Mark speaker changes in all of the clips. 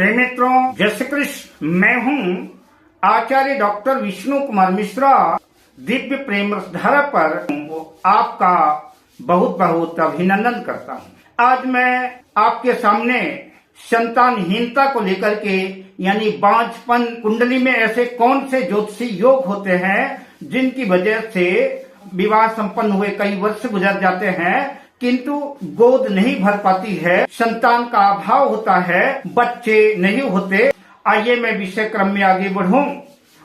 Speaker 1: प्रेम मित्रों, जय श्री कृष्ण। मैं हूँ आचार्य डॉक्टर विष्णु कुमार मिश्रा। दिव्य प्रेम धारा पर आपका बहुत बहुत अभिनंदन करता हूँ। आज मैं आपके सामने संतानहीनता को लेकर के यानी बांझपन कुंडली में ऐसे कौन से ज्योतिषी योग होते हैं जिनकी वजह से विवाह संपन्न हुए कई वर्ष गुजर जाते हैं किंतु गोद नहीं भर पाती है, संतान का अभाव होता है, बच्चे नहीं होते। आइए मैं विषय क्रम में आगे बढ़ूं।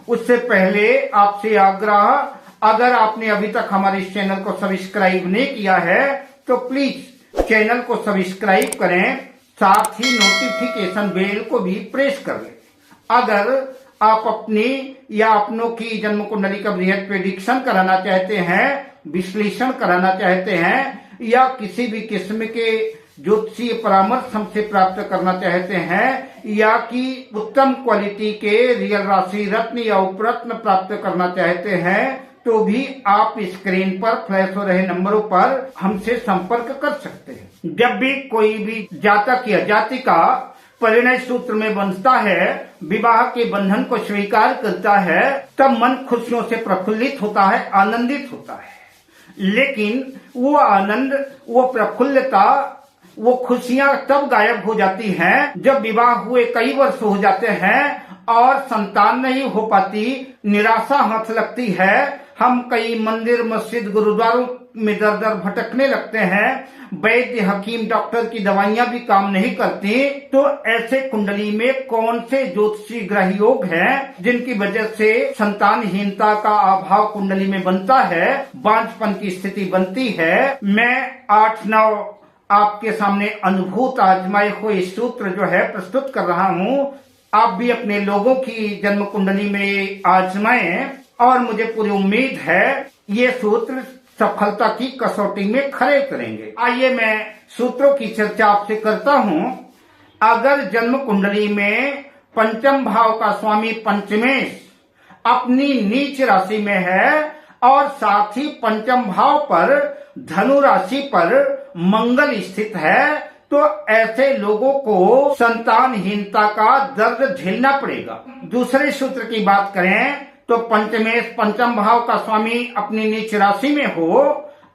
Speaker 1: उससे पहले आपसे आग्रह, अगर आपने अभी तक हमारे इस चैनल को सब्सक्राइब नहीं किया है तो प्लीज चैनल को सब्सक्राइब करें, साथ ही नोटिफिकेशन बेल को भी प्रेस कर लें। अगर आप अपनी या अपनों की जन्म कुंडली का बृहद प्रेडिक्शन कराना चाहते हैं, विश्लेषण कराना चाहते हैं या किसी भी किस्म के ज्योतिषीय परामर्श हमसे प्राप्त करना चाहते हैं या कि उत्तम क्वालिटी के रियल राशि रत्न या उपरत्न प्राप्त करना चाहते हैं तो भी आप स्क्रीन पर फ्लैश हो रहे नंबरों पर हमसे संपर्क कर सकते हैं। जब भी कोई भी जातक या जातिका परिणय सूत्र में बंधता है, विवाह के बंधन को स्वीकार करता है, तब मन खुशियों से प्रफुल्लित होता है, आनंदित होता है। लेकिन वो आनंद, वो प्रफुल्लता, वो खुशियां तब गायब हो जाती हैं जब विवाह हुए कई वर्ष हो जाते हैं और संतान नहीं हो पाती, निराशा हाथ लगती है। हम कई मंदिर, मस्जिद, गुरुद्वारों में दर दर भटकने लगते हैं, वैद्य, हकीम, डॉक्टर की दवाइयां भी काम नहीं करती। तो ऐसे कुंडली में कौन से ज्योतिषी ग्रह योग हैं जिनकी वजह से संतानहीनता का अभाव कुंडली में बनता है, बांझपन की स्थिति बनती है। मैं 8-9 आपके सामने अनुभूत आजमाए हुए सूत्र जो है प्रस्तुत कर रहा हूँ। आप भी अपने लोगों की जन्म कुंडली में आजमाएं और मुझे पूरी उम्मीद है ये सूत्र सफलता की कसौटी में खरे उतरेंगे। आइए मैं सूत्रों की चर्चा आपसे करता हूँ। अगर जन्म कुंडली में पंचम भाव का स्वामी पंचमेश अपनी नीच राशि में है और साथ ही पंचम भाव पर धनु राशि पर मंगल स्थित है तो ऐसे लोगों को संतानहीनता का दर्द झेलना पड़ेगा। दूसरे सूत्र की बात करें तो पंचमेश पंचम भाव का स्वामी अपनी नीच राशि में हो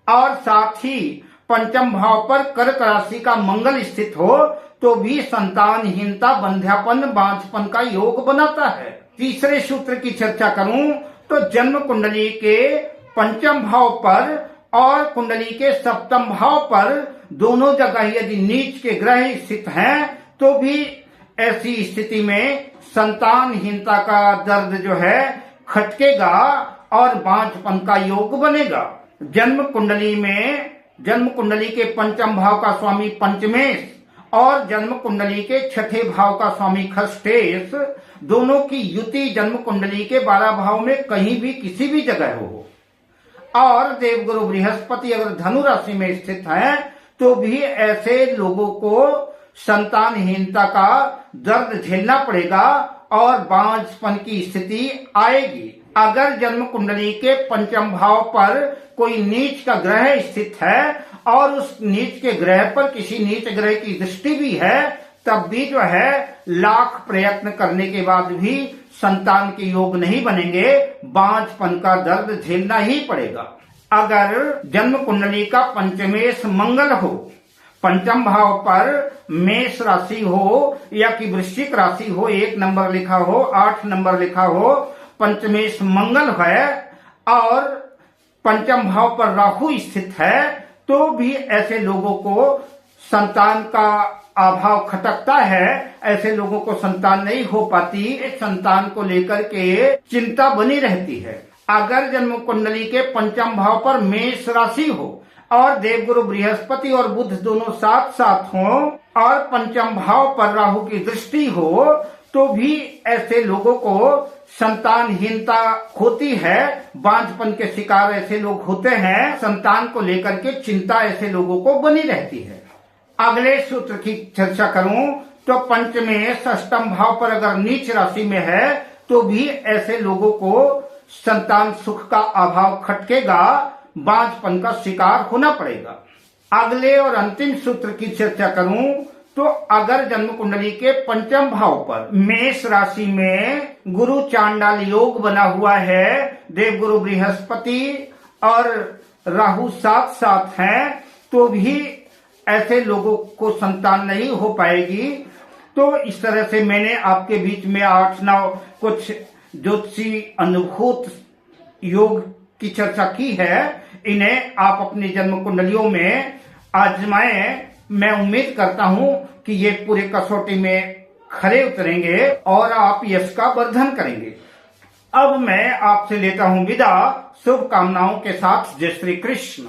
Speaker 1: और साथ ही पंचम भाव पर कर्क राशि का मंगल स्थित हो तो भी संतानहीनता, बंध्यापन, बांझपन का योग बनाता है। तीसरे सूत्र की चर्चा करूं तो जन्म कुंडली के पंचम भाव पर और कुंडली के सप्तम भाव पर दोनों जगह यदि नीच के ग्रह स्थित हैं तो भी ऐसी स्थिति में संतानहीनता का दर्द जो है खटकेगा और बांझपन का योग बनेगा। जन्म कुंडली के पंचम भाव का स्वामी पंचमेश और जन्म कुंडली के छठे भाव का स्वामी खष्टेश, दोनों की युति जन्म कुंडली के 12 भाव में कहीं भी किसी भी जगह हो और देवगुरु बृहस्पति अगर धनु राशि में स्थित है तो भी ऐसे लोगों को संतानहीनता का दर्द झेलना पड़ेगा और बांझपन की स्थिति आएगी। अगर जन्म कुंडली के पंचम भाव पर कोई नीच का ग्रह स्थित है और उस नीच के ग्रह पर किसी नीच ग्रह की दृष्टि भी है तब भी जो है लाख प्रयत्न करने के बाद भी संतान के योग नहीं बनेंगे, बांझपन का दर्द झेलना ही पड़ेगा। अगर जन्म कुंडली का पंचमेश मंगल हो, पंचम भाव पर मेष राशि हो या कि वृश्चिक राशि हो, 1 नंबर लिखा हो, 8 नंबर लिखा हो, पंचमेश मंगल है और पंचम भाव पर राहु स्थित है तो भी ऐसे लोगों को संतान का अभाव खटकता है, ऐसे लोगों को संतान नहीं हो पाती, संतान को लेकर के चिंता बनी रहती है। अगर जन्म कुंडली के पंचम भाव पर मेष राशि हो और देवगुरु बृहस्पति और बुध दोनों साथ साथ हो और पंचम भाव पर राहु की दृष्टि हो तो भी ऐसे लोगों को संतानहीनता होती है, बांझपन के शिकार ऐसे लोग होते हैं, संतान को लेकर के चिंता ऐसे लोगों को बनी रहती है। अगले सूत्र की चर्चा करूं तो पंचमेश अष्टम भाव पर अगर नीच राशि में है तो भी ऐसे लोगों को संतान सुख का अभाव खटकेगा, बांझपन का शिकार होना पड़ेगा। अगले और अंतिम सूत्र की चर्चा करूं तो अगर जन्म कुंडली के पंचम भाव पर मेष राशि में गुरु चांडाल योग बना हुआ है, देवगुरु बृहस्पति और राहु साथ साथ हैं, तो भी ऐसे लोगों को संतान नहीं हो पाएगी। तो इस तरह से मैंने आपके बीच में 8-9 कुछ ज्योतिषी अनुभूत योग की चर्चा की है। इन्हें आप अपनी जन्म कुंडलियों में आजमाएं। मैं उम्मीद करता हूं कि ये पूरे कसौटी में खरे उतरेंगे और आप यश का वर्धन करेंगे। अब मैं आपसे लेता हूं विदा, शुभकामनाओं के साथ। जय श्री कृष्ण।